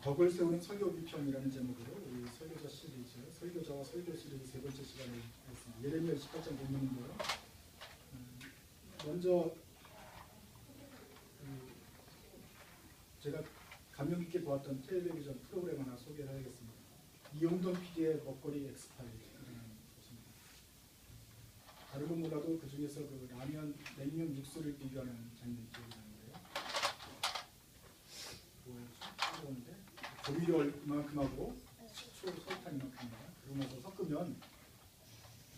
덕을 세우는 설교 비평이라는 제목으로 우리 설교자 시리즈, 설교자와 설교 시리즈 세 번째 시간을 했습니다. 예레미야 28장 본문인데요. 먼저 제가 감명 깊게 보았던 텔레비전 프로그램 하나 소개를 하겠습니다. 이용돈 PD의 먹거리 엑스파일이라는 것입니다. 다르고 몰라도 그 중에서 그 라면, 냉면, 육수를 비교하는 장면이 기억이 나는데요. 뭐였죠? 조미료 이만큼하고 식초, 설탕 이만큼이나 그러고 나서 섞으면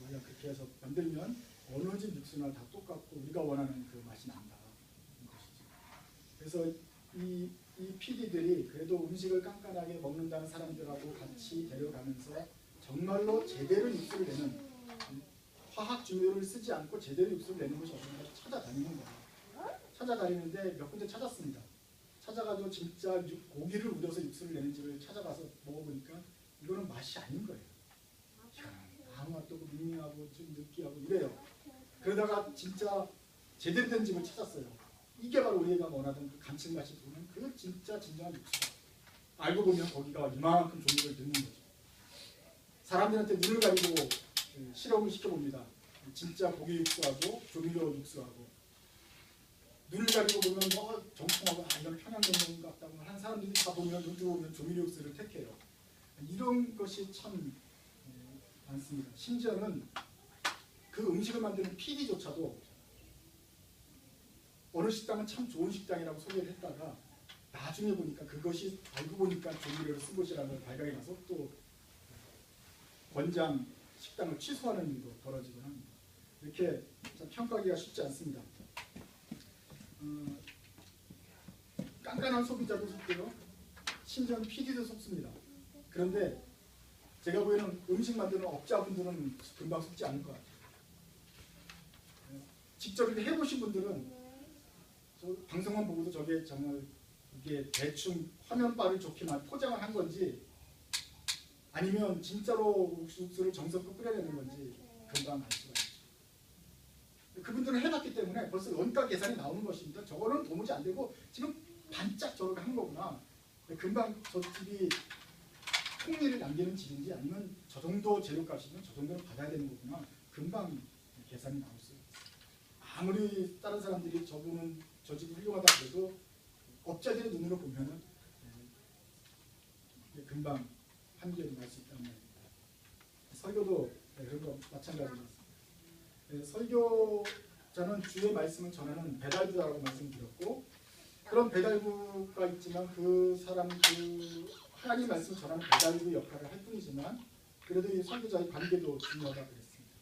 만약 그렇게 해서 만들면 어느 집 육수나 다 똑같고 우리가 원하는 그 맛이 난다. 그래서 이 PD들이 그래도 음식을 깐깐하게 먹는다는 사람들하고 같이 데려가면서 정말로 제대로 육수를 내는, 화학 조미료를 쓰지 않고 제대로 육수를 내는 것이 어딘가 찾아다니는 거예요. 찾아다니는데 몇 군데 찾았습니다. 찾아가지고 진짜 고기를 우려서 육수를 내는 집을 찾아가서 먹어보니까 이거는 맛이 아닌 거예요. 아무 맛도 없고 밍밍하고 좀 느끼하고 이래요. 그러다가 진짜 제대로 된 집을 찾았어요. 이게 바로 우리가 원하던 그 감칠맛이 도는 그 진짜 진정한 육수다. 알고 보면 거기가 이만큼 조미료를 넣는 거죠. 사람들한테 눈을 가리고 실험을 시켜봅니다. 진짜 고기 육수하고 조미료 육수하고 눈을 가리고 보면 뭐 정통하고 이건 평양냉면 같다고 하는 사람들이 다 보면 눈 뜨고 보면 조미료 육수를 택해요. 이런 것이 참 많습니다. 심지어는 그 음식을 만드는 PD조차도 어느 식당은 참 좋은 식당이라고 소개를 했다가 나중에 보니까 그것이 알고 보니까 조미료를 쓴 것이라는 걸 발각이 나서 또 권장 식당을 취소하는 일도 벌어지곤 합니다. 이렇게 평가하기가 쉽지 않습니다. 깐깐한 소비자도 속고요. 심지어는 PD도 속습니다. 그런데 제가 보기에는 음식 만드는 업자분들은 금방 속지 않을 것 같아요. 직접 이렇게 해보신 분들은 저 방송만 보고도 저게 정말 이게 대충 화면빨을 좋게만 포장을 한 건지 아니면 진짜로 육수를 정성껏 끓여내는 건지 금방 알 수가 있죠. 그분들은 해봤기 때문에 벌써 원가 계산이 나오는 것입니다. 저거는 도무지 안 되고 지금 반짝 저렇게 한 거구나. 금방 저 집이 통리를 남기는 집인지 아니면 저 정도 재료값이면 저 정도는 받아야 되는 거구나. 금방 계산이 나올 수 있어요. 아무리 다른 사람들이 저분은 저 집이 훌륭하다 그래도 업자들의 눈으로 보면은 금방 한계를 날 수 있다는 말입니다. 설교도 그런 거 마찬가지입니다. 설교자는 주의 말씀을 전하는 배달부라고 말씀드렸고, 그런 배달부가 있지만 그 사람 하나님 말씀을 전하는 배달부 역할을 할 뿐이지만 그래도 이 설교자의 관계도 중요하다고 그랬습니다.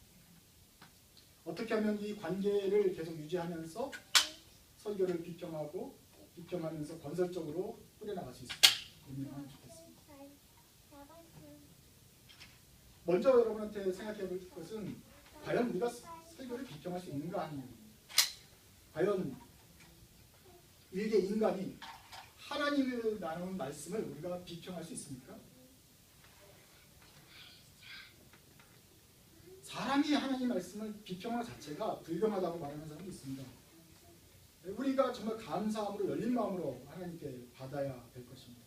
어떻게 하면 이 관계를 계속 유지하면서 설교를 비평하면서 건설적으로 꾸려나갈 수 있을까 고민하면 좋겠습니다. 먼저 여러분한테 생각해 볼 것은 과연 우리가 설교를 비평할 수 있는가 하는 얘기입니다. 과연 일개 인간이 하나님을 나누는 말씀을 우리가 비평할 수 있습니까? 사람이 하나님 말씀을 비평하는 자체가 불경하다고 말하는 사람이 있습니다. 우리가 정말 감사함으로 열린 마음으로 하나님께 받아야 될 것입니다.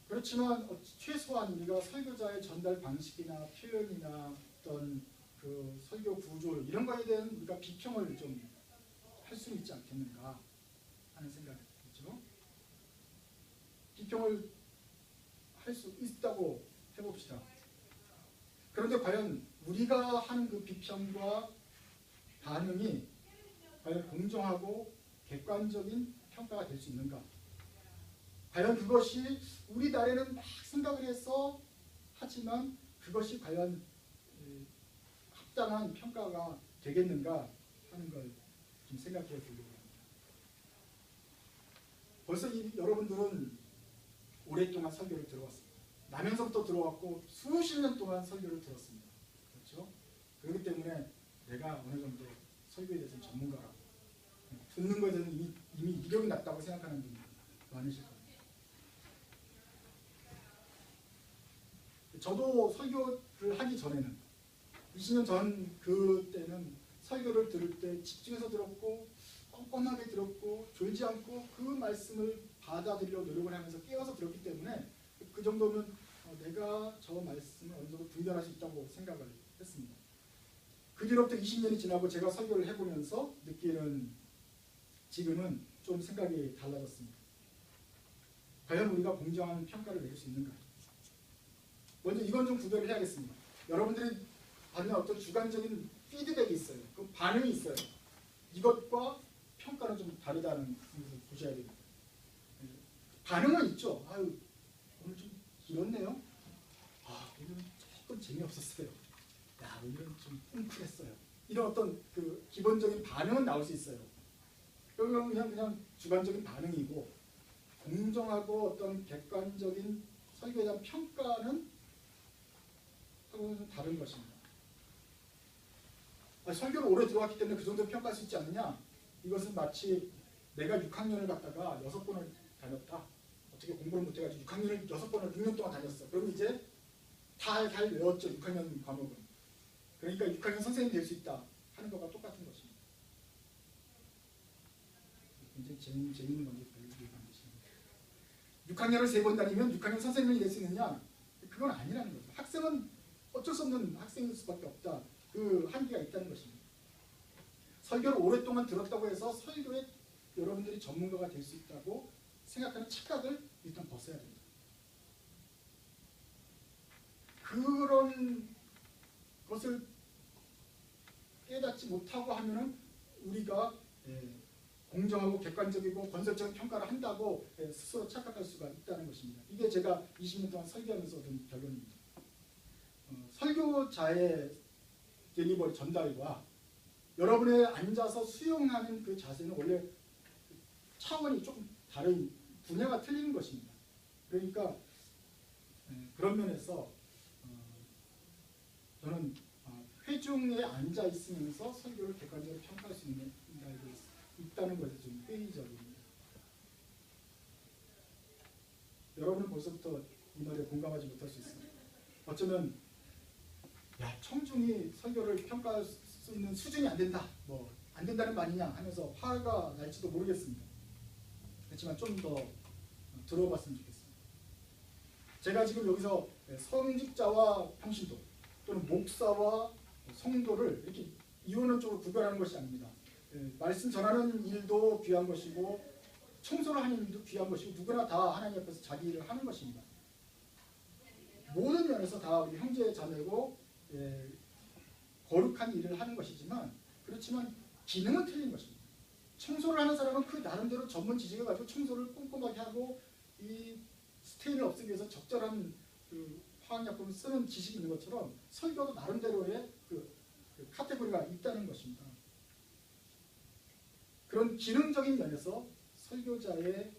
그렇지만 최소한 우리가 설교자의 전달 방식이나 표현이나 어떤 그 설교 구조 이런 거에 대한 우리가 비평을 좀 할 수 있지 않겠는가 하는 생각이 들죠. 비평을 할 수 있다고 해봅시다. 그런데 과연 우리가 하는 그 비평과 반응이 과연 공정하고 객관적인 평가가 될 수 있는가? 과연 그것이 우리 나라에는 막 생각을 해서 하지만 그것이 과연 합당한 평가가 되겠는가 하는 걸 좀 생각해 보려고 합니다. 벌써 여러분들은 오랫동안 설교를 들어왔습니다. 나면서부터 들어왔고 수십 년 동안 설교를 들었습니다. 그렇죠? 그렇기 때문에 내가 어느 정도 설교에 대해서는 전문가라고 듣는 것에 대해서는 이미 이력이 났다고 생각하는 분이 많으실 겁니다. 저도 설교를 하기 전에는 20년 전 그때는 설교를 들을 때 집중해서 들었고 꼼꼼하게 들었고 졸지 보지 않고 그 말씀을 받아들이려고 노력을 하면서 깨어서 들었기 때문에 그 정도면 내가 저 말씀을 어느 정도 분별할 수 있다고 생각을 했습니다. 그 뒤로부터 20년이 지나고 제가 설교를 해보면서 느끼는 지금은 좀 생각이 달라졌습니다. 과연 우리가 공정한 평가를 내릴 수 있는가? 먼저 이건 좀 구별을 해야겠습니다. 여러분들이 받는 어떤 주관적인 피드백이 있어요. 그 반응이 있어요. 이것과 평가는 좀 다르다는 것을 보셔야 됩니다. 반응은 있죠. 아유, 오늘 좀 길었네요. 아, 오늘은 조금 재미없었어요. 야, 오늘은 좀 웅크랬어요. 이런 어떤 그 기본적인 반응은 나올 수 있어요. 그건 그냥 주관적인 반응이고, 공정하고 어떤 객관적인 설교에 대한 평가는 하고는 좀 다른 것입니다. 설교를 오래 들어왔기 때문에 그 정도 평가할 수 있지 않느냐? 이것은 마치 내가 6학년을 갔다가 6번을 다녔다. 어떻게 공부를 못해가지고 6학년을 6번을 6년 동안 다녔어. 그럼 이제 다 잘 외웠죠. 6학년 과목은. 그러니까 6학년 선생님이 될 수 있다 하는 것과 똑같은 것입니다. 굉장히 재밌는 건데 별로 안 되시네요. 6학년을 3번 다니면 6학년 선생님이 될 수 있느냐? 그건 아니라는 거죠. 학생은 어쩔 수 없는 학생일 수밖에 없다. 그 한계가 있다는 것입니다. 설교를 오랫동안 들었다고 해서 설교에 여러분들이 전문가가 될 수 있다고 생각하는 착각을 일단 벗어야 됩니다. 그런 것을 깨닫지 못하고 하면은 우리가 공정하고 객관적이고 건설적인 평가를 한다고 스스로 착각할 수가 있다는 것입니다. 이게 제가 20년 동안 설교하면서 얻은 결론입니다. 설교자의 딜리버리 전달과 여러분의 앉아서 수용하는 그 자세는 원래 차원이 조금 다른 분야가 틀리는 것입니다. 그러니까 그런 면에서 저는 회중에 앉아 있으면서 설교를 객관적으로 평가할 수 있다는 것에 좀 회의적입니다. 여러분은 벌써부터 이 말에 공감하지 못할 수 있습니다. 어쩌면 야, 청중이 설교를 평가할 수 있는 수준이 안 된다, 뭐 안 된다는 말이냐 하면서 화가 날지도 모르겠습니다. 그렇지만 좀 더 들어봤으면 좋겠습니다. 제가 지금 여기서 성직자와 평신도 또는 목사와 성도를 이렇게 이론적으로 구별하는 것이 아닙니다. 말씀 전하는 일도 귀한 것이고 청소를 하는 일도 귀한 것이고 누구나 다 하나님 앞에서 자기 일을 하는 것입니다. 모든 면에서 다 우리 형제 자매고 거룩한 일을 하는 것이지만 그렇지만 기능은 틀린 것입니다. 청소를 하는 사람은 그 나름대로 전문 지식을 가지고 청소를 꼼꼼하게 하고 이 스테인을 없애기 위해서 적절한 그 화학약품을 쓰는 지식이 있는 것처럼 설교도 나름대로의 그 카테고리가 있다는 것입니다. 그런 기능적인 면에서 설교자의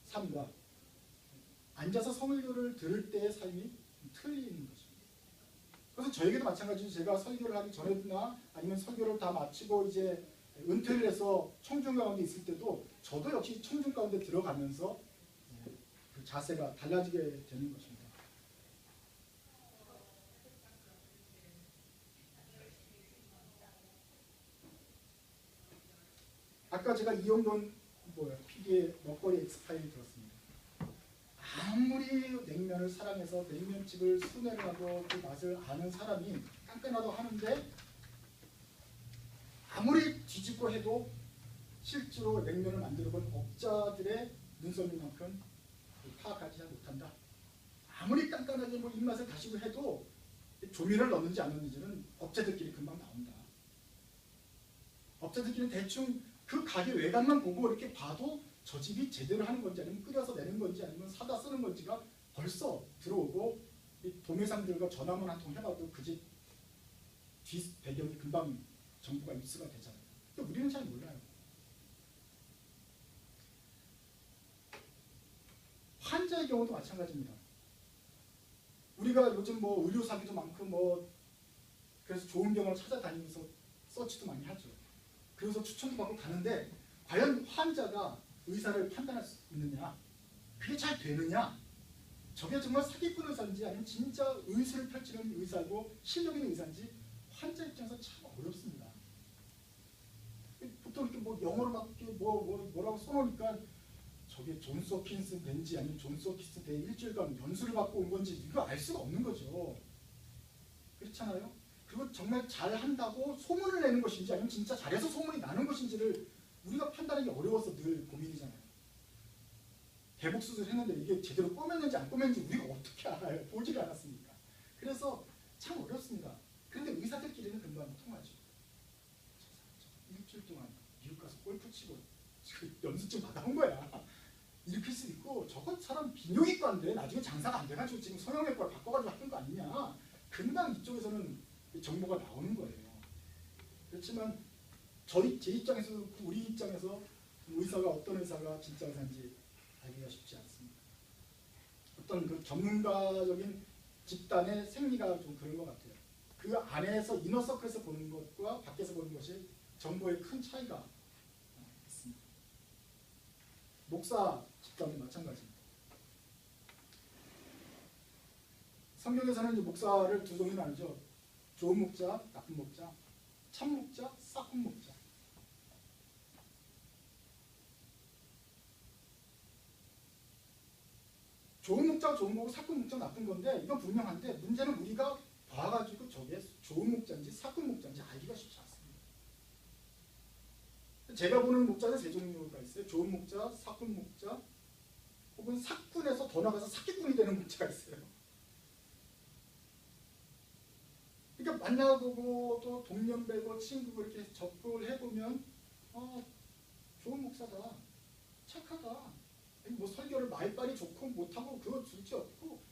삶과 앉아서 설교를 들을 때의 삶이 틀리는 것입니다. 그래서 저에게도 마찬가지로 제가 설교를 하기 전에나 아니면 설교를 다 마치고 이제 은퇴를 해서 청중 가운데 있을 때도 저도 역시 청중 가운데 들어가면서 그 자세가 달라지게 되는 것입니다. 아까 제가 이용돈 PD의 먹거리 엑스파일을 들었습니다. 아무리 냉면을 사랑해서 냉면집을 순회를 하고 그 맛을 아는 사람이 깐깐하다고 하는데 아무리 뒤집고 해도 실제로 냉면을 만들어 본 업자들의 눈썰미만큼 파악하지 못한다. 아무리 깐깐하게 뭐 입맛을 다시고 해도 조미를 넣는지 안 넣는지는 업자들끼리 금방 나온다. 업자들끼리는 대충 그 가게 외관만 보고 이렇게 봐도 저 집이 제대로 하는 건지 아니면 끓여서 내는 건지 아니면 사다 쓰는 건지가 벌써 들어오고 도매상들과 전화만 한 통 해봐도 그 집 뒷 배경이 금방 정보가 입수가 되잖아요. 근데 우리는 잘 몰라요. 환자의 경우도 마찬가지입니다. 우리가 요즘 뭐 의료 사기도 많고 뭐 그래서 좋은 병원을 찾아다니면서 서치도 많이 하죠. 그래서 추천도 받고 가는데 과연 환자가 의사를 판단할 수 있느냐? 그게 잘 되느냐? 저게 정말 사기꾼 의사인지 아니면 진짜 의술을 펼치는 의사고 실력 있는 의사인지 환자 입장에서 참 어렵습니다. 보통 뭐 영어로 막 뭐라고 써놓으니까 저게 존스 홉킨스 된지 아니면 존스 홉킨스 대 일주일간 연수를 받고 온 건지 이거 알 수가 없는 거죠. 그렇잖아요. 그리고 정말 잘한다고 소문을 내는 것인지 아니면 진짜 잘해서 소문이 나는 것인지를 우리가 판단하기 어려워서 늘 고민이잖아요. 대복 수술했는데 이게 제대로 꼬맸는지 안 꼬맸는지 우리가 어떻게 알아요? 보지를 않았으니까. 그래서 참 어렵습니다. 그런데 의사들끼리는 금방 통하죠. 일주일 동안 미국 가서 골프 치고 연수증 받아온 거야. 일으킬 수 있고 저건 사람 비뇨기과인데 나중에 장사가 안 돼가지고 지금 성형외과를 바꿔가지고 하는 거 아니냐. 금방 이쪽에서는 정보가 나오는 거예요. 그렇지만 제 입장에서 우리 입장에서 의사가 어떤 의사가 진짜 의사인지 알기가 쉽지 않습니다. 어떤 그 전문가적인 집단의 생리가 좀 그런 것 같아요. 그 안에서 이너서클에서 보는 것과 밖에서 보는 것이 정보의 큰 차이가 있습니다. 목사 집단도 마찬가지입니다. 성경에서는 이제 목사를 두 종류 나누죠. 좋은 목자, 나쁜 목자, 참 목자, 싹군 목자. 좋은 목자가 좋은 거고 싹군 목자가 나쁜 건데 이건 분명한데 문제는 우리가 봐가지고 저게 좋은 목자인지 싹군 목자인지 알기가 쉽지 않습니다. 제가 보는 목자는 세 종류가 있어요. 좋은 목자, 싹군 목자, 혹은 싹군에서 더 나가서 사기꾼이 되는 목자가 있어요. 그러니까 만나보고 또 동년배고 친구고 이렇게 접근을 해보면 좋은 목사다, 착하다, 뭐 설교를 말빨이 좋고 못하고 그거 둘째없고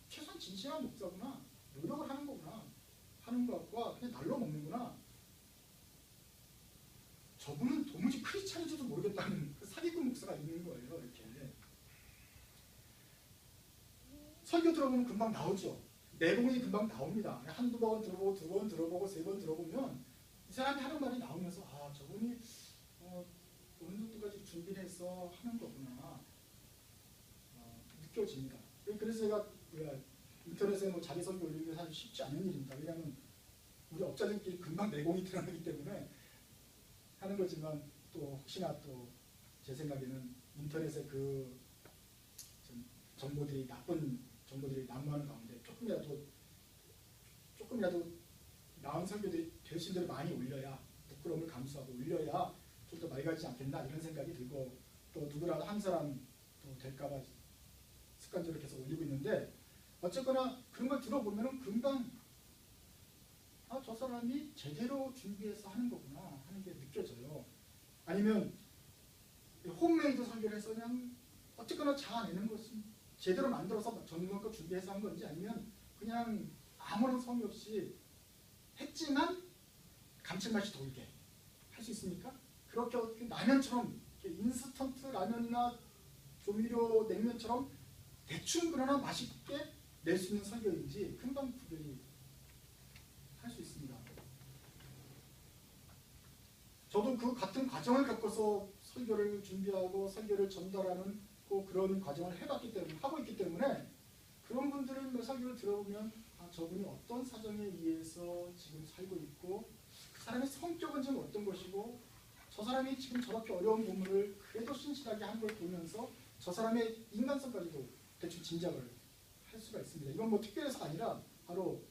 최소한 진실한 목사구나, 노력을 하는 거구나 하는 것과 그냥 날로 먹는구나, 저분은 도무지 크리스찬인지도 모르겠다는 그 사기꾼 목사가 있는 거예요. 이렇게 설교 들어보면 금방 나오죠. 내공이 금방 나옵니다. 한두 번 들어보고 두 번 들어보고 세 번 들어보면 이 사람이 하는 말이 나오면서 저분이 어느 정도까지 준비를 해서 하는 거구나 느껴집니다. 그래서 제가 인터넷에 뭐 자기 설교 올리는 게 사실 쉽지 않은 일입니다. 왜냐하면 우리 업자들끼리 금방 내공이 드러나기 때문에 하는 거지만 또 혹시나 또 제 생각에는 인터넷에 그 정보들이 나쁜 정보들이 난무하는 가운데 조금이라도 나은 설교들이 되신 대로 많이 올려야 부끄러움을 감수하고 올려야 좀 더 맑아지지 않겠나 이런 생각이 들고 또 누구라도 한 사람 또 될까봐 습관적으로 계속 올리고 있는데 어쨌거나 그런 걸 들어보면 금방 저 사람이 제대로 준비해서 하는 거구나 하는 게 느껴져요. 아니면 홈메이드 설교를 해서 그냥 어쨌거나 자아내는 것은 제대로 만들어서 전문가껏 준비해서 한 건지 아니면 그냥 아무런 성의 없이 했지만 감칠맛이 돌게 할 수 있습니까? 그렇게 라면처럼 인스턴트 라면이나 조미료 냉면처럼 대충 그러나 맛있게 낼 수 있는 설교인지 금방 구별이 할 수 있습니다. 저도 그 같은 과정을 겪어서 설교를 준비하고 설교를 전달하는 그런 과정을 하고 있기 때문에 그런 분들은 설교를 들어보면 저분이 어떤 사정에 의해서 지금 살고 있고 그 사람의 성격은 지금 어떤 것이고 저 사람이 지금 저렇게 어려운 부분을 그래도 신실하게 한 걸 보면서 저 사람의 인간성까지도 대충 짐작을 할 수가 있습니다. 이건 뭐 특별해서가 아니라 바로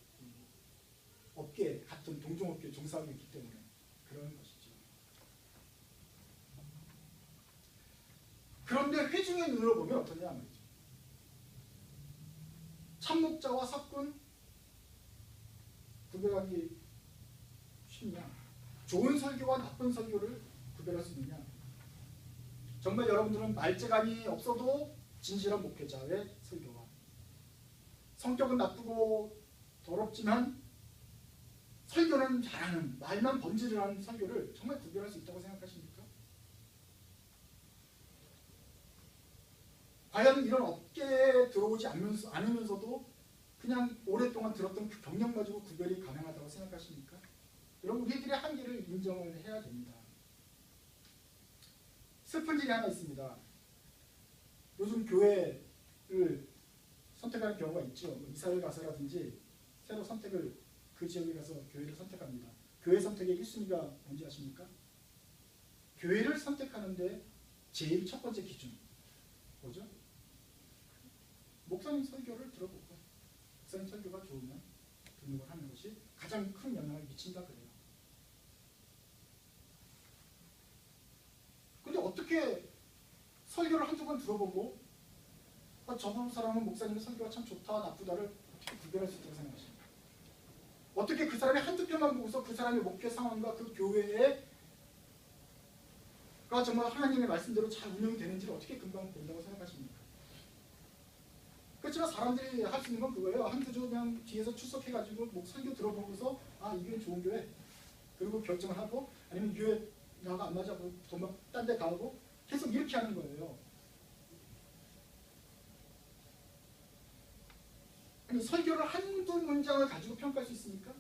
업계 같은 동종업계에 종사하고 있기 때문에 그런 것이죠. 그런데 회중의 눈으로 보면 어떠냐 말이죠. 참목자와 삭군 구별하기 쉽냐? 좋은 설교와 나쁜 설교를 구별할 수 있느냐? 정말 여러분들은 말재간이 없어도 진실한 목회자의 설교와 성격은 나쁘고 더럽지만 설교는 잘하는 말만 번지를 하는 설교를 정말 구별할 수 있다고 생각하십니까? 과연 이런 업계에 들어오지 않으면서도 그냥 오랫동안 들었던 그 경력 가지고 구별이 가능하다고 생각하십니까? 여러분 우리들의 한계를 인정을 해야 됩니다. 슬픈 일이 하나 있습니다. 요즘 교회를 선택하는 경우가 있죠. 뭐 이사를 가서라든지 새로 선택을 그 지역에 가서 교회를 선택합니다. 교회 선택의 1순위가 뭔지 아십니까? 교회를 선택하는데 제일 첫 번째 기준 뭐죠? 목사님 설교를 들어보고 목사님 설교가 좋으면 등록을 하는 것이 가장 큰 영향을 미친다 그래요. 근데 어떻게 설교를 한두 번 들어보고 저 사람은 목사님의 설교가 참 좋다 나쁘다를 어떻게 구별할 수 있다고 생각하십니까? 어떻게 그 사람이 한두 편만 보고서 그 사람의 목회 상황과 그 교회가 정말 하나님의 말씀대로 잘 운영이 되는지를 어떻게 금방 본다고 생각하십니까? 그렇지만 사람들이 할 수 있는 건 그거예요. 한두 주 그냥 뒤에서 출석해가지고 목 설교 들어보고서 아 이게 좋은 교회 그리고 결정을 하고 아니면 이 교회 나가 안 맞아 돈 딴 데 가고 계속 이렇게 하는 거예요. 아니 설교를 한두 문장을 가지고 평가할 수 있습니까?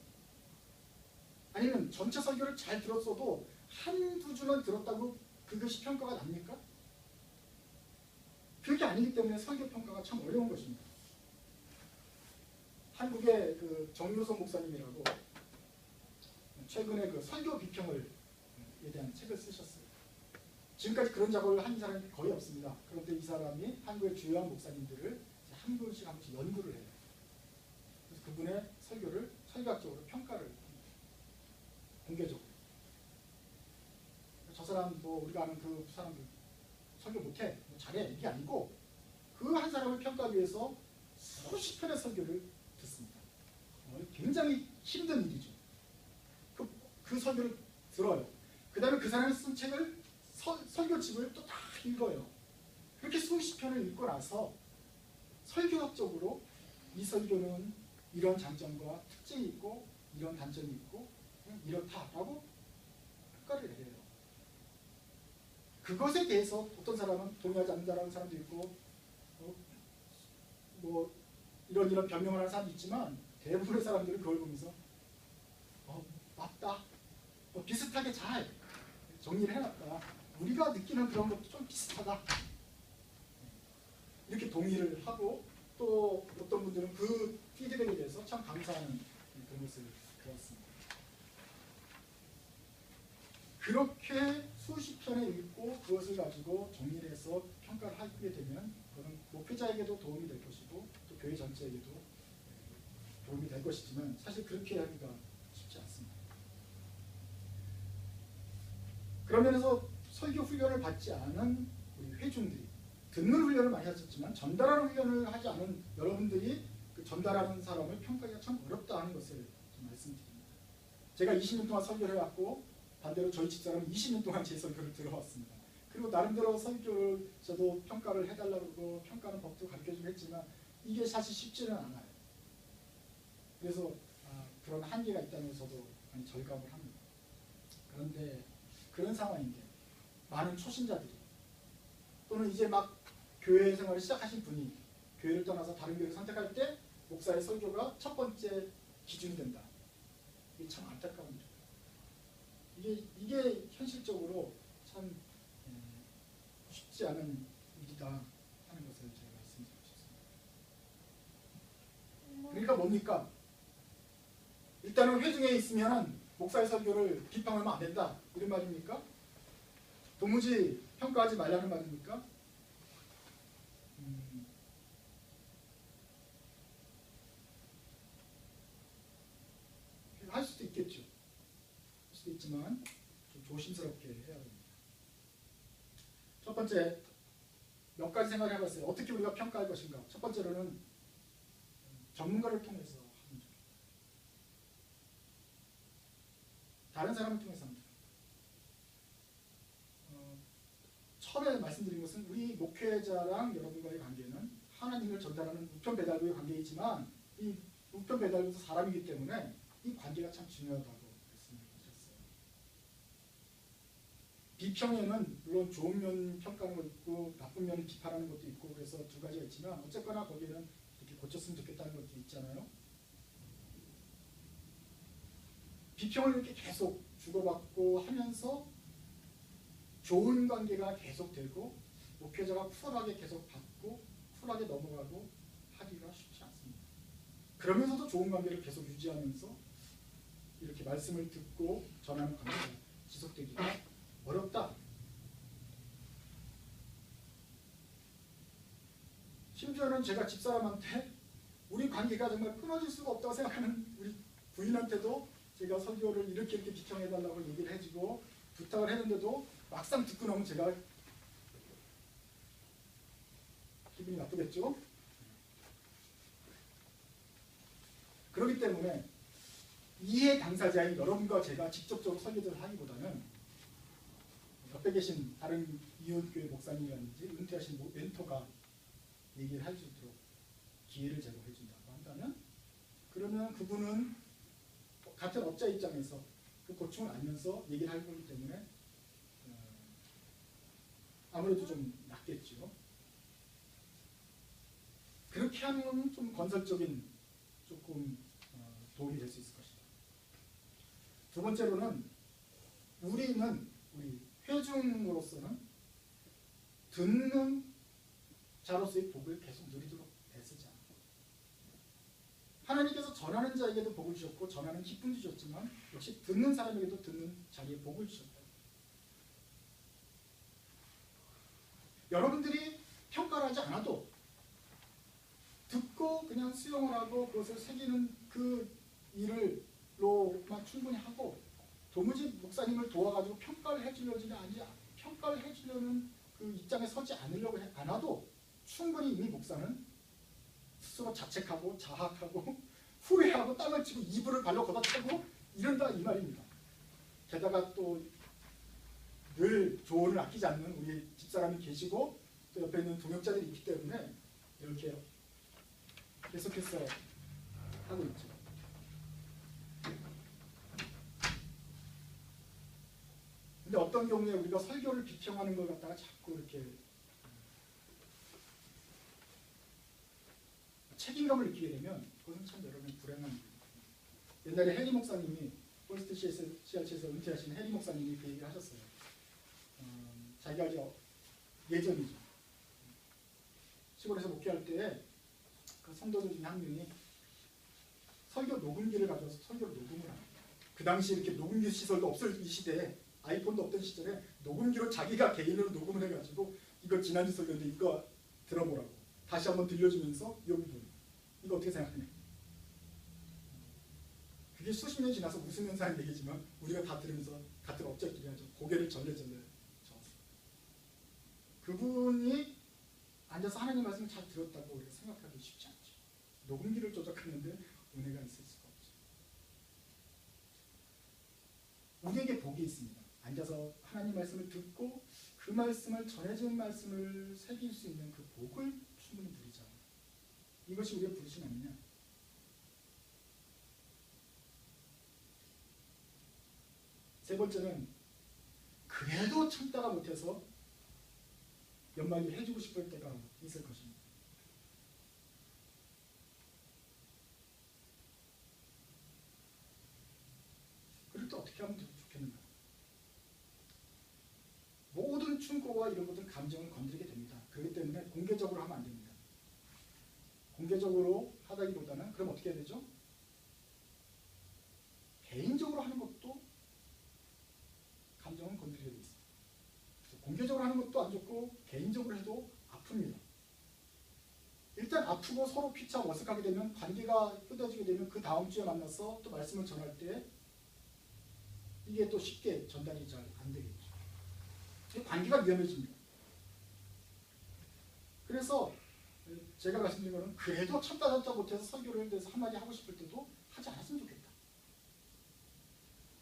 아니면 전체 설교를 잘 들었어도 한두 주만 들었다고 그것이 평가가 납니까? 그게 아니기 때문에 설교 평가가 참 어려운 것입니다. 한국의 그 정유성 목사님이라고 최근에 그 설교 비평을 대한 책을 쓰셨어요. 지금까지 그런 작업을 한 사람이 거의 없습니다. 그런데 이 사람이 한국의 주요한 목사님들을 한 분씩 한 분씩 연구를 해요. 그래서 그분의 설교를 설교학적으로 평가를 합니다. 공개적으로. 저 사람 뭐 우리가 아는 그 사람들 설교 못해 뭐 잘해 이게 아니고 그 한 사람을 평가하기 위해서 수십 편의 설교를 듣습니다. 굉장히 힘든 일이죠. 그 설교를 들어요. 그 다음에 그 사람이 쓴 책을 설교집을 또 다 읽어요. 그렇게 수십 편을 읽고 나서 설교학적으로 이 설교는 이런 장점과 특징이 있고 이런 단점이 있고 이렇다라고 평가를 해요. 그것에 대해서 어떤 사람은 동의하지 않는다라는 사람도 있고 뭐 이런 변명을 하는 사람도 있지만 대부분의 사람들은 그걸 보면서 맞다. 비슷하게 잘 정리를 해놨다. 우리가 느끼는 그런 것도 좀 비슷하다. 이렇게 동의를 하고 또 어떤 분들은 그 피드백에 대해서 참 감사하는 그런 것을 배웠습니다. 그렇게 수십 편을 읽고 그것을 가지고 정리를 해서 평가를 하게 되면 그건 목회자에게도 도움이 될 것이고 또 교회 전체에게도 도움이 될 것이지만 사실 그렇게 하기가 쉽지 않습니다. 그런 면에서 설교 훈련을 받지 않은 우리 회중들이 듣는 훈련을 많이 하셨지만 전달하는 훈련을 하지 않은 여러분들이 그 전달하는 사람을 평가하기가 참 어렵다 하는 것을 좀 말씀드립니다. 제가 20년 동안 설교를 해왔고 반대로 저희 집사람은 20년 동안 제 설교를 들어왔습니다. 그리고 나름대로 설교를 저도 평가를 해달라고 그러고 평가하는 법도 가르쳐주고 했지만 이게 사실 쉽지는 않아요. 그래서 그런 한계가 있다는 걸 저도 많이 절감을 합니다. 그런데 그런 상황인데 많은 초신자들이 또는 이제 막 교회 생활을 시작하신 분이 교회를 떠나서 다른 교회를 선택할 때 목사의 설교가 첫 번째 기준이 된다. 이게 참 안타까운 일이에요. 이게 현실적으로 참 쉽지 않은 일이다 하는 것을 제가 말씀드리고 싶습니다. 그러니까 뭡니까? 일단은 회중에 있으면 목사의 설교를 비판하면 안 된다 이런 말입니까? 도무지 평가하지 말라는 말입니까? 할 수도 있겠죠. 할 수도 있지만 좀 조심스럽게 해야 됩니다. 첫 번째 몇 가지 생각을 해봤어요. 어떻게 우리가 평가할 것인가. 첫 번째로는 전문가를 통해서 하는 중. 다른 사람을 통해서 하는 중. 처음에 말씀드린 것은 우리 목회자랑 여러분과의 관계는 하나님을 전달하는 우편 배달부의 관계이지만 이 우편 배달부도 사람이기 때문에 이 관계가 참 중요하다고 말씀을 드렸어요. 비평에는 물론 좋은 면 평가하는 것도 있고 나쁜 면을 비판하는 것도 있고 그래서 두 가지가 있지만 어쨌거나 거기에는 이렇게 고쳤으면 좋겠다는 것도 있잖아요. 비평을 이렇게 계속 주고받고 하면서 좋은 관계가 계속되고 목회자가 쿨하게 계속 받고 쿨하게 넘어가고 하기가 쉽지 않습니다. 그러면서도 좋은 관계를 계속 유지하면서 이렇게 말씀을 듣고 전하는 관계가 지속되기가 어렵다. 심지어는 제가 집사람한테 우리 관계가 정말 끊어질 수가 없다고 생각하는 우리 부인한테도 제가 설교를 이렇게 비평해달라고 얘기를 해주고 부탁을 했는데도 막상 듣고 나면 제가 기분이 나쁘겠죠? 그렇기 때문에 이해 당사자인 여러분과 제가 직접적으로 설교를 하기보다는 옆에 계신 다른 이웃교회 목사님이라든지 은퇴하신 멘토가 얘기를 할 수 있도록 기회를 제공해 준다고 한다면, 그러면 그분은 같은 업자 입장에서 그 고충을 알면서 얘기를 할 거기 때문에 아무래도 좀 낫겠죠. 그렇게 하는 건 좀 건설적인 조금 도움이 될 수 있을 것이다. 두 번째로는 우리 회중으로서는 듣는 자로서의 복을 계속 누리도록 애쓰자. 하나님께서 전하는 자에게도 복을 주셨고 전하는 기쁨 주셨지만 역시 듣는 사람에게도 듣는 자리에 복을 주셨다. 여러분들이 평가를 하지 않아도 듣고 그냥 수용을 하고 그것을 새기는 그 일을로만 충분히 하고 도무지 목사님을 도와가지고 평가를 해주려는 그 입장에 서지 않아도 충분히 이미 목사는 스스로 자책하고 자학하고 후회하고 땅을 치고 이불을 발로 걷어차고 이런다 이 말입니다. 게다가 또 늘 조언을 아끼지 않는 우리 집사람이 계시고 또 옆에 있는 동역자들이 있기 때문에 이렇게 계속해서 하고 있죠. 근데 어떤 경우에 우리가 설교를 비평하는 걸 갖다가 자꾸 이렇게 책임감을 느끼게 되면 그것은 참 여러분 불행한 일입니다. 옛날에 해리 목사님이 폴스트 CRC에서 은퇴하신 해리 목사님이 그 얘기를 하셨어요. 자기가 예전이죠. 시골에서 목회할 때 그 성도들 중에 한 명이 설교 녹음기를 가져와서 설교를 녹음을 합니다. 그 당시 이렇게 녹음기 시설도 없을 이 시대에 아이폰도 없던 시절에 녹음기로 자기가 개인으로 녹음을 해가지고 이거 지난주 설교인데 이거 들어보라고 다시 한번 들려주면서 이 부분 이거 어떻게 생각하냐. 그게 수십 년 지나서 웃으면서 하는 얘기지만 우리가 다 들으면서 같은 업자끼리 하죠. 고개를 절레절레 저었어요. 그분이 앉아서 하나님 말씀을 잘 들었다고 우리가 생각하기 쉽지 않죠. 녹음기를 조작하는데 은혜가 있을 수가 없죠. 우리에게 복이 있습니다. 앉아서 하나님 말씀을 듣고 그 말씀을 전해진 말씀을 새길 수 있는 그 복을 충분히 누리자. 이것이 우리의 부르심 아니냐. 세 번째는 그래도 참다가 못해서 연말에 해주고 싶을 때가 있을 것입니다. 그럴 때 어떻게 하면 좋겠는가? 모든 충고와 이런 것들 감정을 건드리게 됩니다. 그렇기 때문에 공개적으로 하면 안 됩니다. 공개적으로 하다기보다는 그럼 어떻게 해야 되죠? 개인적으로 하는 것도 감정을 건드리게 돼 있습니다. 공개적으로 하는 것도 안 좋고 개인적으로 해도 아픕니다. 일단 아프고 서로 피차 어색하게 되면 관계가 끊어지게 되면 그 다음 주에 만나서 또 말씀을 전할 때 이게 또 쉽게 전달이 잘 안 되겠죠. 관계가 위험해집니다. 그래서 제가 말씀드린 거는 그래도 참다 못해서 설교를 대해서 한마디 하고 싶을 때도 하지 않았으면 좋겠다.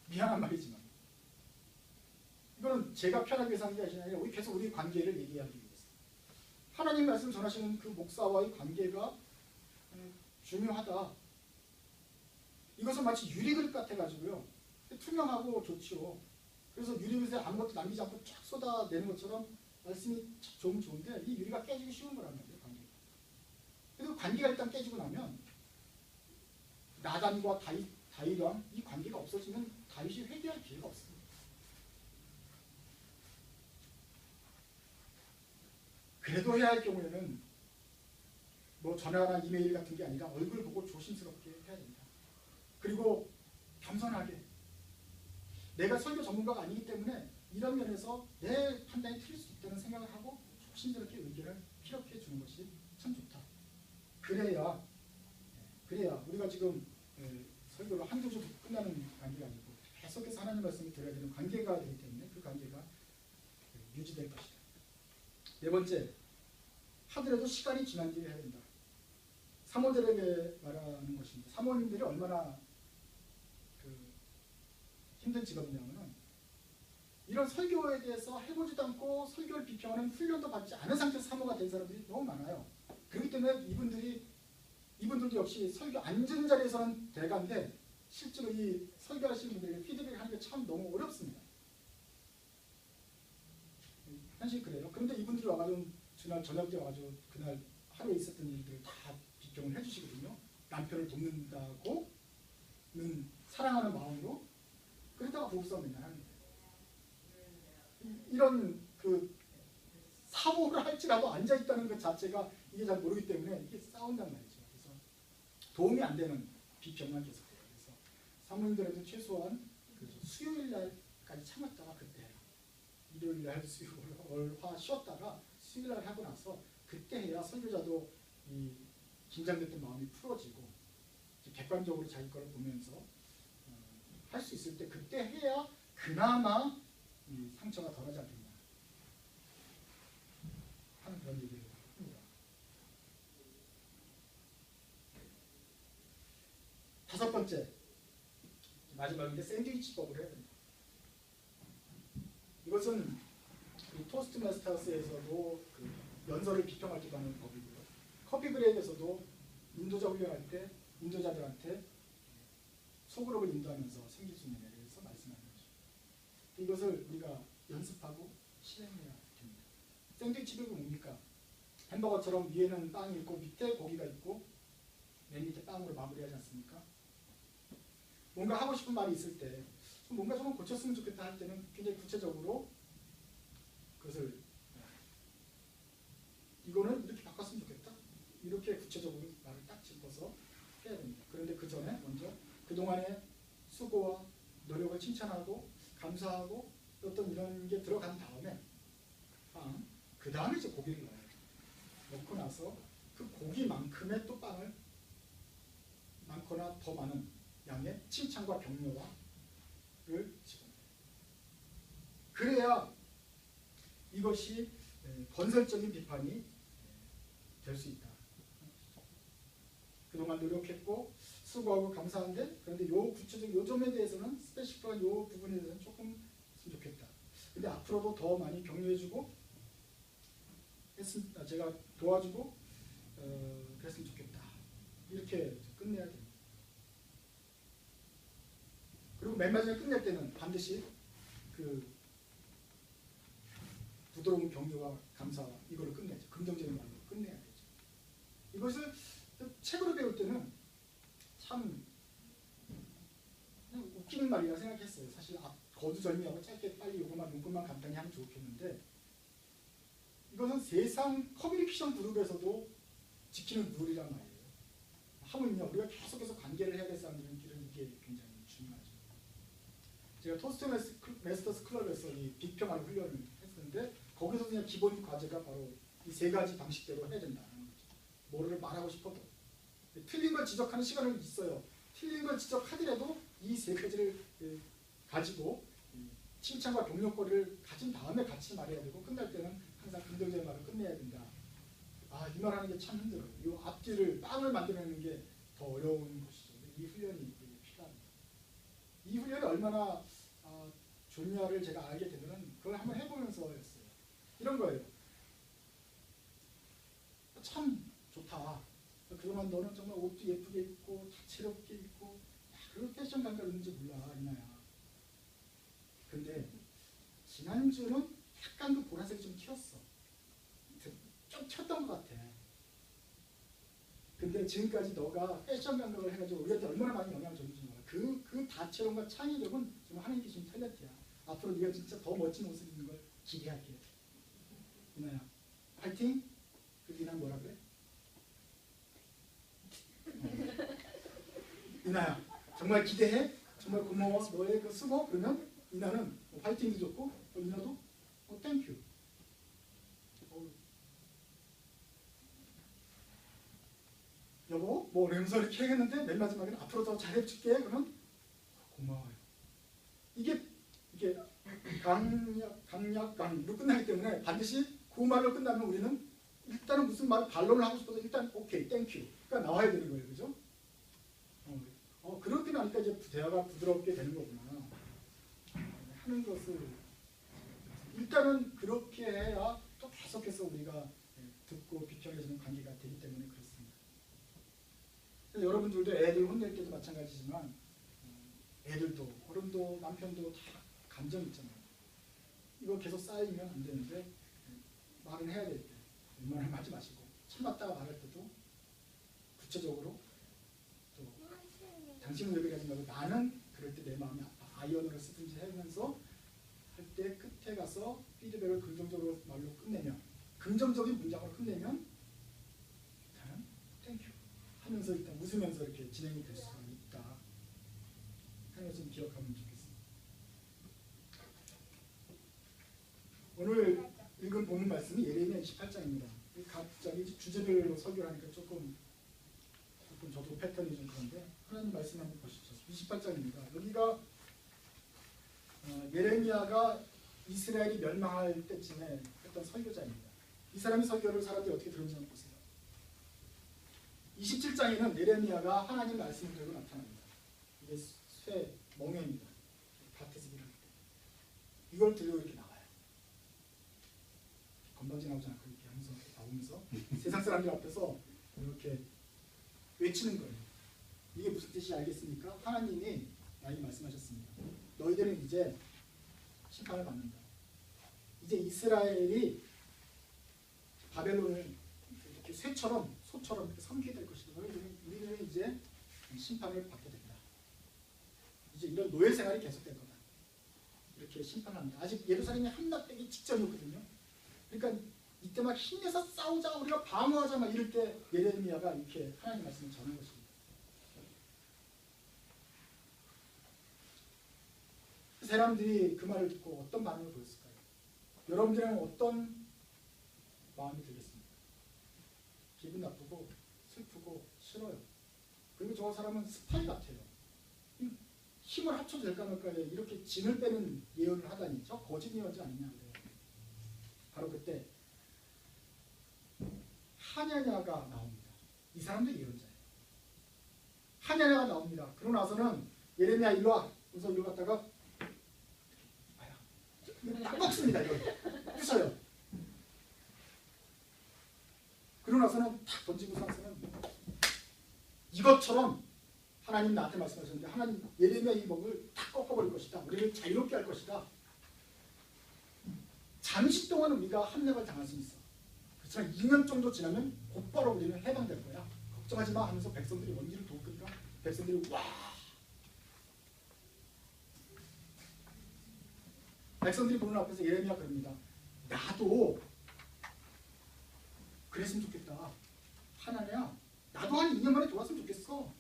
미안한 말이지만 이거는 제가 편하게 위해서 하는 게 아니라 우리 계속 우리 관계를 얘기하기 위해서 하나님 말씀 전하시는 그 목사와의 관계가 중요하다. 이것은 마치 유리그릇 같아가지고요. 투명하고 좋죠. 그래서 유리그릇에 아무것도 남기지 않고 쫙 쏟아내는 것처럼 말씀이 좋으면 좋은데 이 유리가 깨지기 쉬운 거란 말이에요. 관계가. 그리고 관계가 일단 깨지고 나면 나단과 다윗이랑 이 관계가 없어지면 다윗이 회개할 기회가 없습니다. 그래도 해야 할 경우에는 뭐 전화나 이메일 같은 게 아니라 얼굴 보고 조심스럽게 해야 됩니다. 그리고 겸손하게 내가 설교 전문가가 아니기 때문에 이런 면에서 내 판단이 틀릴 수 있다는 생각을 하고 조심스럽게 의견을 피력해 주는 것이 참 좋다. 그래야 우리가 지금 설교를 한두 주 듣고 끝나는 관계가 아니고 계속해서 하나님 말씀을 들어야 되는 관계가 되기 때문에 그 관계가 유지될 것이다. 네 번째, 하더라도 시간이 지난 뒤에 해야 된다. 사모들에게 말하는 것입니다. 사모님들이 얼마나 힘든 직업이냐면은 이런 설교에 대해서 해보지도 않고 설교를 비평하는 훈련도 받지 않은 상태에서 사모가 된 사람들이 너무 많아요. 그렇기 때문에 이분들도 역시 설교 앉은 자리에서는 대가인데 실제로 이 설교하시는 분들에게 피드백을 하는 게 참 너무 어렵습니다. 사실 그래요. 그런데 이분들이 와가지고 주날 저녁 때 와가지고 그날 하루에 있었던 일들을 다 비평을 해주시거든요. 남편을 돕는다고는 사랑하는 마음으로 그러다가 부부싸움 맨날 합니다. 이런 사모를 할지라도 앉아있다는 것 자체가 이게 잘 모르기 때문에 이게 싸운단 말이죠. 그래서 도움이 안 되는 비평만 계속해요. 그래서 사모님들한테 최소한 수요일 날까지 참았다가 그때 일요일 날 월, 화 쉬었다가 수요일 날 하고 나서 그때 해야 설교자도 이 긴장됐던 마음이 풀어지고 객관적으로 자기 거를 보면서 할 수 있을 때 그때 해야 그나마 이 상처가 덜하지 않겠나 하는 그런 얘기를 합니다. 다섯 번째, 마지막인데 샌드위치법을 해야 됩니다. 이것은 토스트마스터스에서도 연설을 비평할 때 하는 법이고요. 커피 브레이크에서도 인도자 훈련할 때 인도자들한테 소그룹을 인도하면서 생길 수 있는 예를 들어서 말씀하는 거죠. 이것을 우리가 연습하고 실행해야 됩니다. 샌드위치 벽이 뭡니까? 햄버거처럼 위에는 빵이 있고 밑에 고기가 있고 맨 밑에 빵으로 마무리하지 않습니까? 뭔가 하고 싶은 말이 있을 때 뭔가 좀 고쳤으면 좋겠다 할 때는 굉장히 구체적으로 그것을 이거는 이렇게 바꿨으면 좋겠다. 이렇게 구체적으로 말을 딱 짚어서 해야 됩니다. 그런데 그 전에 먼저 그동안의 수고와 노력을 칭찬하고 감사하고 어떤 이런 게 들어간 다음에 그 다음에 이제 고기를 넣어요. 넣고 나서 그 고기만큼의 또 빵을 많거나 더 많은 양의 칭찬과 격려를 집어넣어요. 그래야 이것이 건설적인 비판이 될 수 있다. 그동안 노력했고 수고하고 감사한데 그런데 요 구체적 요 점에 대해서는 스페시픽한 요 부분에 대해서는 조금 했으면 좋겠다. 근데 앞으로도 더 많이 격려해주고 제가 도와주고 그랬으면 좋겠다. 이렇게 끝내야 됩니다. 그리고 맨 마지막에 끝낼 때는 반드시 부드러운 격려와 감사와 이걸로 끝내야죠. 긍정적인 말로 끝내야 되죠. 이것을 책으로 배울 때는 참 그냥 웃기는 말이라 생각했어요. 사실 거두절미하고 짧게 빨리 요것만 문구만 간단히 하면 좋겠는데 이것은 세상 커뮤니케이션 그룹에서도 지키는 룰이란 말이에요. 하물며 우리가 계속해서 관계를 해야 될 사람들은 이게 굉장히 중요하죠. 제가 토스트마스터스 클럽에서 이 비평하는 훈련을 했었는데 거기서 그냥 기본 과제가 바로 이 세 가지 방식대로 해야 된다는 거죠. 뭐를 말하고 싶어도 틀린 걸 지적하는 시간은 있어요. 틀린 걸 지적하더라도 이 세 가지를 가지고 칭찬과 격려거리를 가진 다음에 같이 말해야 되고 끝날 때는 항상 긍정적인 말을 끝내야 된다. 이 말하는 게 참 힘들어요. 이 앞뒤를 빵을 만들어내는 게 더 어려운 것이죠. 이 훈련이 필요합니다. 이 훈련이 얼마나 좋냐를 제가 알게 되면 그걸 한번 해보면서였어요. 이런 거예요. 참 좋다. 그동안 너는 정말 옷도 예쁘게 입고 다채롭게 입고 그런 패션 감각이 있는지 몰라 이나야. 근데 지난주는 약간 그 보라색이 좀 튀었어. 좀 튀었던 것 같아. 근데 지금까지 너가 패션 감각을 해가지고 우리한테 얼마나 많이 영향을 줬는지 몰라. 그 다채로움과 창의력은 정말 하나님 주신 탤런트야. 앞으로 네가 진짜 더 멋진 옷을 입는 걸 기대할게. 이나야, 파이팅! 이나야 뭐라 그래? 이나야, 정말 기대해? 정말 고마워. 너의 그 수고? 그러면 이나는 파이팅도 좋고 이나도 땡큐. 그러면서 이렇게 했는데 맨 마지막에는 앞으로 더 잘해줄게. 그러면 고마워요. 이게 강약강로 끝나기 때문에 반드시 그 말로 끝나면 우리는 일단은 무슨 말 반론을 하고 싶어서 일단 오케이, 땡큐가 나와야 되는 거예요, 그죠? 그렇게 나니까 이제 대화가 부드럽게 되는 거구나 하는 것을 일단은 그렇게 해야 또 계속해서 우리가 듣고 비평해주는 관계가 되기 때문에 그렇습니다. 여러분들도 애들 혼낼 때도 마찬가지지만 애들도 어른도 남편도 다 감정 있잖아요. 이거 계속 쌓이면 안 되는데 말은 해야 될 때 웬만하면 하지 마시고 참았다가 말할 때도 구체적으로 또 당신은 왜 그러지 말고 나는 그럴 때 내 마음이 아파 아이언어를 쓰든지 하면서 할 때 끝에 가서 피드백을 긍정적으로 말로 끝내면 긍정적인 문장으로 끝내면 일단 땡큐 하면서 일단 웃으면서 이렇게 진행이 될 수가 있다 하는 것을 기억하면 좋겠습니다. 오늘 읽은 본문 말씀이 예레미야 28장입니다. 갑자기 주제별로 설교를 하니까 조금 저도 패턴이 좀 그런데 하나님 말씀 한번 보시죠. 28장입니다. 여기가 예레미야가 이스라엘이 멸망할 때쯤에 했던 설교자입니다. 이 사람이 설교를 사람들이 어떻게 들었는지 한번 보세요. 27장에는 예레미야가 하나님 말씀을 들고 나타납니다. 이게 쇠 멍에입니다. 밭에서 일할 때 이걸 들고 이렇게 나와요. 건방지 나오지 않고 이렇게 하면서 나오면서 세상 사람들 앞에서 이렇게 외치는 거예요. 이게 무슨 뜻인지 알겠습니까? 하나님이 나에게 말씀하셨습니다. 너희들은 이제 심판을 받는다. 이제 이스라엘이 바벨론을 이렇게 소처럼 이렇게 섬기게 될 것이다. 우리는 이제 심판을 받게 된다. 이제 이런 노예 생활이 계속될 거다. 이렇게 심판합니다. 아직 예루살렘이 함락되기 직전이거든요. 그러니까 이때 막 힘내서 싸우자, 우리가 방어하자 막 이럴 때 예레미야가 이렇게 하나님 말씀을 전한 것입니다. 사람들이 그 말을 듣고 어떤 반응을 보였을까요? 여러분들은 어떤 마음이 들겠습니까? 기분 나쁘고 슬프고 싫어요. 그리고 저 사람은 스파이 같아요. 힘을 합쳐도 될까 말까 이렇게 진을 빼는 예언을 하다니 저 거짓 예언자 아니냐 그래요. 바로 그때 하냐냐가 나옵니다. 이 사람도 예언자예요. 하냐냐가 나옵니다. 그러고 나서는 예레미야 일로 와. 그래서 이리 갔다가 딱 꺾습니다. 이걸 부숴요. 그러고 나서는 탁 던지고 나서는 이것처럼 하나님 나한테 말씀하셨는데 하나님 예레미야 이 목을 탁 꺾어버릴 것이다. 우리를 자유롭게 할 것이다. 잠시 동안 우리가 함락을 당할 수 있어. 그렇지만 2년 정도 지나면 곧바로 우리는 해방될 거야. 걱정하지 마 하면서 백성들이 원기를 도우니까 백성들이 와. 백성들이 보는 앞에서 예레미야 그럽니다. 나도 그랬으면 좋겠다. 하나냐, 나도 한 2년 만에 돌아왔으면 좋겠어.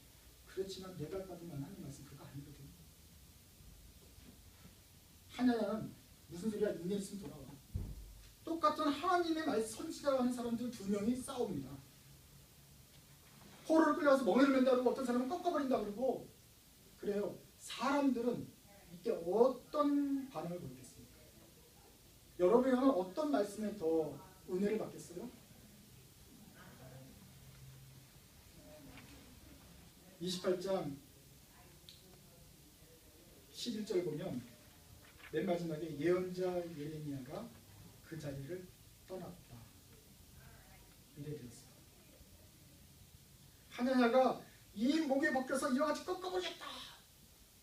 그렇지만 내가 받은 하나님 말씀 그거 아니거든. 하나냐는 무슨 소리야? 2년 있으면 돌아와. 똑같은 하나님의 말씀 선지자라는 사람들 2명이 싸웁니다. 포로를 끌려가서 멍에를 맨다 그러고 어떤 사람은 꺾어버린다 그러고 그래요. 사람들은 이때 어떤 반응을 보이겠습니까? 여러분이라면 어떤 말씀에 더 은혜를 받겠어요? 28장 11절 보면 맨 마지막에 예언자 예레미야가 그 자리를 떠났다. 이래 되었어요. 하나냐가 이 목에 벗겨서 이와 같이 꺾어버리겠다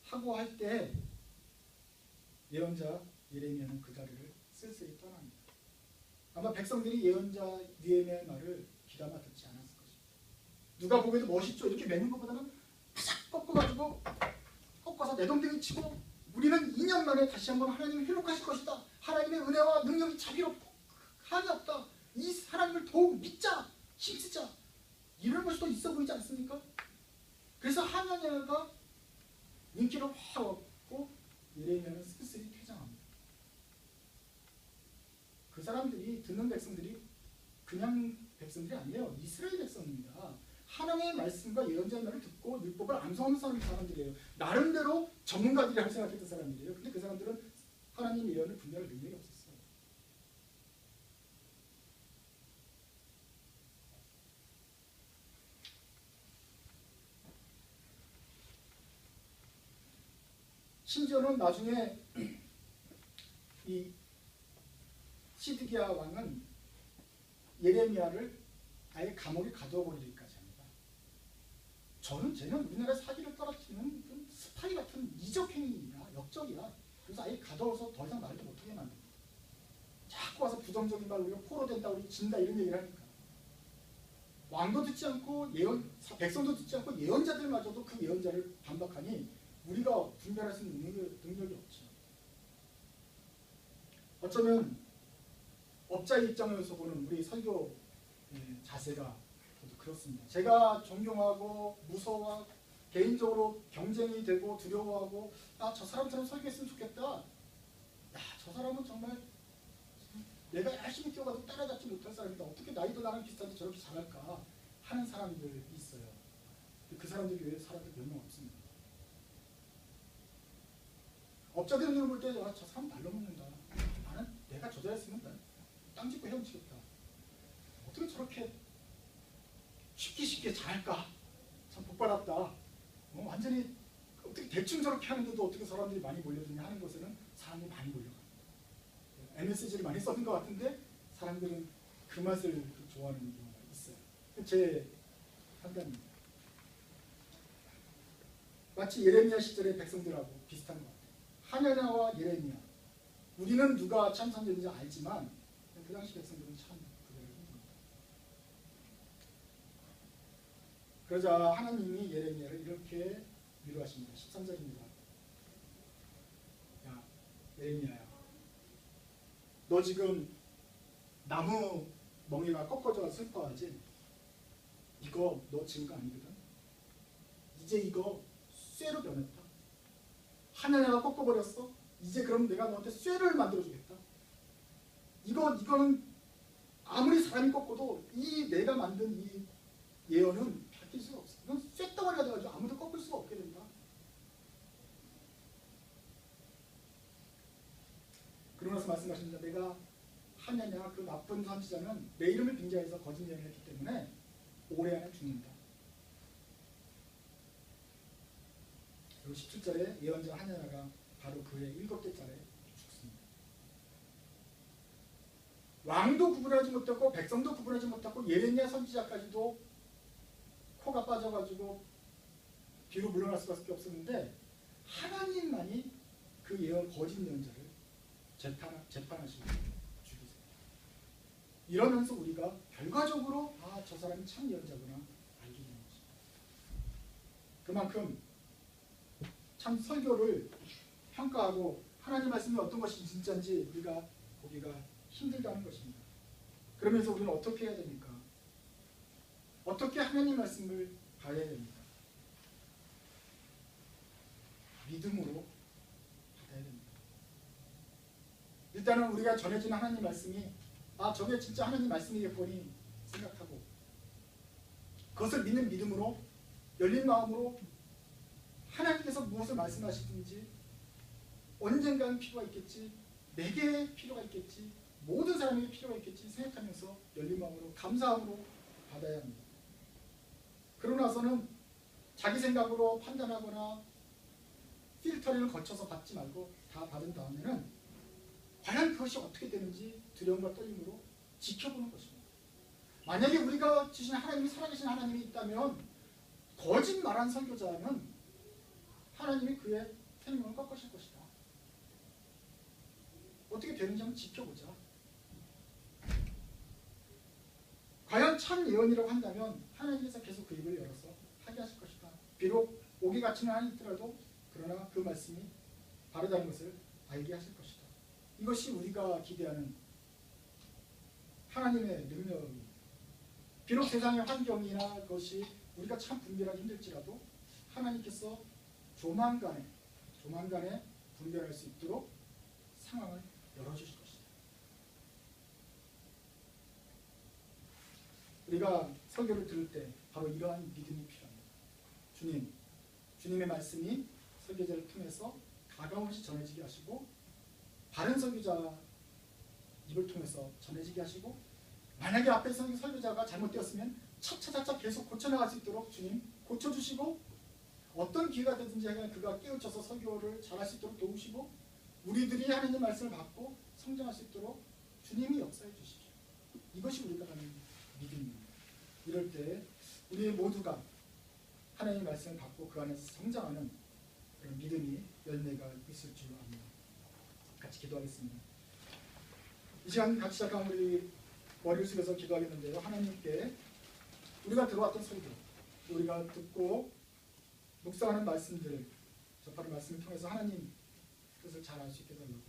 하고 할 때 예언자 예레미야는 그 자리를 쓸쓸히 떠납니다. 아마 백성들이 예언자 느헤미야의 말을 귀담아 듣지 않았을 것입니다. 누가 보기에도 멋있죠. 이렇게 매는 것보다는 바삭 꺾어가지고 꺾어서 내동댕이 치고 우리는 2년 만에 다시 한번 하나님을 회복하실 것이다. 하나님의 은혜와 능력이 자비롭고 한이 없다. 이 하나님을 더욱 믿자. 힘쓰자. 이런 것이 더 있어 보이지 않습니까? 그래서 하나냐가 인기를 확 얻고 예레미야는 쓸쓸히 퇴장합니다. 그 사람들이 듣는 백성들이 그냥 백성들이 아니에요. 이스라엘 백성입니다. 하나님의 말씀과 예언자의 말을 듣고 율법을 암송하는 사람들이에요. 나름대로 전문가들이라고 생각했던 사람들이에요. 근데 그 사람들은 하나님의 예언을 분별할 능력이 없었어요. 심지어는 나중에 이 시드기야 왕은 예레미야를 아예 감옥에 가둬버리기까지 합니다. 쟤는 우리나라 사기를 떨어뜨리는 스파이 같은 이적 행위야, 역적이야. 그래서 아예 가둬서 더 이상 말도 못하게 만듭니다. 자꾸 와서 부정적인 말 우리가 포로된다, 우리 진다 이런 얘기를 하니까 왕도 듣지 않고 백성도 듣지 않고 예언자들마저도 그 예언자를 반박하니 우리가 분별할 수 있는 능력이 없죠. 어쩌면 업자의 입장에서 보는 우리 설교 자세가 저도 그렇습니다. 제가 존경하고 무서워하고 개인적으로 경쟁이 되고 두려워하고 저 사람처럼 설교했으면 좋겠다. 저 사람은 정말 내가 열심히 뛰어가도 따라잡지 못할 사람이다. 어떻게 나이도 나랑 비슷한데 저렇게 잘할까 하는 사람들이 있어요. 그 사람들 교회에 사람들 몇 명 없습니다. 업자들의 눈을 볼 때 저 사람 날로 먹는다. 나는 내가 저자였으면 땅 짓고 헤엄치겠다. 어떻게 저렇게 쉽게 잘할까? 참 복받았다. 완전히 어떻게 대충 저렇게 하는데도 어떻게 사람들이 많이 몰려드냐 하는 것에는 사람들이 많이 몰려갑니다. MSG를 많이 써는 것 같은데 사람들은 그 맛을 좋아하는 경우가 있어요. 제 판단입니다. 마치 예레미야 시절의 백성들하고 비슷한 것 같아요. 하냐냐와 예레미야. 우리는 누가 참 선지자인지 알지만 그 당시 백성들은 참 그대로 힘듭니다. 그러자 하나님이 예레미야를 이렇게 위로하십니다. 13절입니다. 야, 예레미야야. 너 지금 나무 멍이가 꺾어져서 슬퍼하지? 이거 너 지은 거 아니거든? 이제 이거 쇠로 변했다. 하냐냐가 꺾어버렸어? 이제 그럼 내가 너한테 쇠를 만들어주겠다. 이거는 아무리 사람이 꺾어도 내가 만든 이 예언은 바뀔 수가 없어. 이건 쇳덩어리가 돼가지고 아무도 꺾을 수가 없게 된다. 그러면서 말씀하십니다. 내가 하냐냐 그 나쁜 선지자는 내 이름을 빙자해서 거짓 예언을 했기 때문에 올해 안에 죽는다. 그리고 17절에 예언자 하냐냐가 바로 그의 7대짜리 죽습니다. 왕도 구분하지 못했고 백성도 구분하지 못했고 예레미야 선지자까지도 코가 빠져가지고 뒤로 물러날 수밖에 없었는데 하나님만이 그 거짓 예언자를 재판하시고 죽이세요. 이러면서 우리가 결과적으로 저 사람이 참 예언자구나 알게 되는 거죠. 그만큼 참 설교를 평가하고 하나님 말씀이 어떤 것이 진짜인지 우리가 보기가 힘들다는 것입니다. 그러면서 우리는 어떻게 해야 됩니까? 어떻게 하나님 말씀을 봐야 됩니까? 믿음으로 받아야 됩니다. 일단은 우리가 전해진 하나님 말씀이 저게 진짜 하나님 말씀이겠거니 생각하고 그것을 믿는 믿음으로 열린 마음으로 하나님께서 무엇을 말씀하시든지 언젠가는 필요가 있겠지, 내게 필요가 있겠지, 모든 사람에게 필요가 있겠지 생각하면서 열린 마음으로 감사함으로 받아야 합니다. 그러고 나서는 자기 생각으로 판단하거나 필터를 거쳐서 받지 말고 다 받은 다음에는 과연 그것이 어떻게 되는지 두려움과 떨림으로 지켜보는 것입니다. 만약에 우리가 주신 하나님이 살아계신 하나님이 있다면 거짓말한 설교자는 하나님이 그의 생명을 꺾으실 것이다. 어떻게 되는지 한번 지켜보자. 과연 참 예언이라고 한다면 하나님께서 계속 그 입을 열어서 하게 하실 것이다. 비록 오기 같지는 않더라도 그러나 그 말씀이 바르다는 것을 알게 하실 것이다. 이것이 우리가 기대하는 하나님의 능력입니다. 비록 세상의 환경이나 것이 우리가 참 분별하기 힘들지라도 하나님께서 조만간에 분별할 수 있도록 상황을 열어주실 것이다. 우리 우리가 설교를 들을 때 바로 이러한 믿음이 필요합니다. 주님의 말씀이 설교자를 통해서 가감없이 전해지게 하시고 바른 설교자 입을 통해서 전해지게 하시고 만약에 앞에 설교자가 잘못되었으면 차차차차 계속 고쳐나갈 수 있도록 주님 고쳐주시고 어떤 기회가 되든지 그가 깨우쳐서 설교를 잘할 수 있도록 도우시고 우리들이 하나님의 말씀을 받고 성장할 수 있도록 주님이 역사해 주십시오. 이것이 우리가 가는 믿음입니다. 이럴 때 우리 모두가 하나님의 말씀을 받고 그 안에서 성장하는 그런 믿음이 열매가 있을 줄 압니다. 같이 기도하겠습니다. 이 시간 같이 시작한 우리 머리를 숙여서 기도하겠는데요. 하나님께 우리가 들어왔던 설교, 우리가 듣고 묵상하는 말씀들, 접하는 말씀을 통해서 하나님 뜻을 잘 알 수 있게 해달라고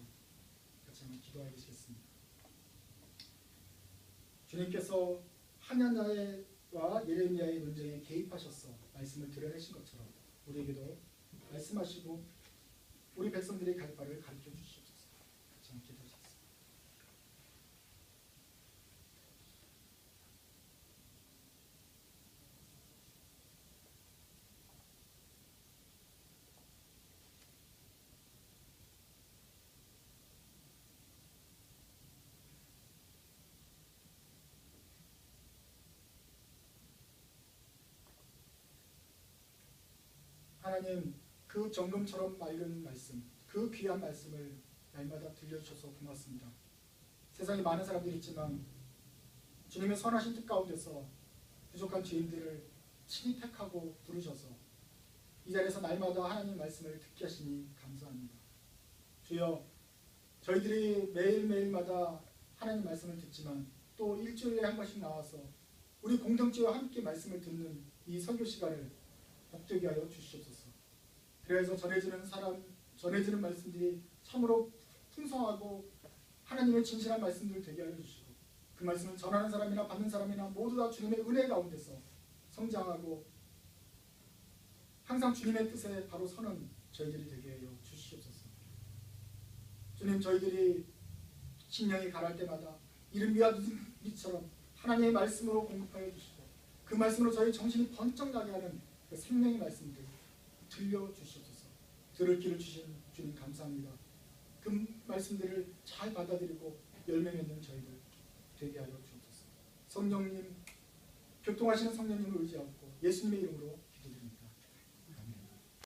같이 한번 기도하겠습니다. 주님께서 하나냐와 예레미야의 논쟁에 개입하셔서 말씀을 드러내신 것처럼 우리에게도 말씀하시고 우리 백성들이 갈 바를 가르쳐 주시옵소서. 같이 한번 기도하겠습니다. 하나님, 그 정금처럼 맑은 말씀, 그 귀한 말씀을 날마다 들려주셔서 고맙습니다. 세상에 많은 사람들이 있지만 주님의 선하신 뜻 가운데서 부족한 죄인들을 친히 택하고 부르셔서 이 자리에서 날마다 하나님 말씀을 듣게 하시니 감사합니다. 주여, 저희들이 매일매일마다 하나님 말씀을 듣지만 또 일주일에 한 번씩 나와서 우리 공동체와 함께 말씀을 듣는 이 설교 시간을 복되게 하여 주시옵소서. 그래서 전해지는 말씀들이 참으로 풍성하고 하나님의 진실한 말씀들 되게 하여 주시고 그 말씀을 전하는 사람이나 받는 사람이나 모두 다 주님의 은혜 가운데서 성장하고 항상 주님의 뜻에 바로 서는 저희들이 되게 하여 주시옵소서. 주님, 저희들이 심령이 가랄 때마다 이른 비와 빛처럼 하나님의 말씀으로 공급하여 주시고 그 말씀으로 저희 정신이 번쩍 나게 하는 그 생명의 말씀들 들려주시옵소서. 들을 길을 주신 주님 감사합니다. 그 말씀들을 잘 받아들이고 열매 맺는 저희들 되게 하여 주옵소서. 성령님, 교통하시는 성령님을 의지하고 예수님의 이름으로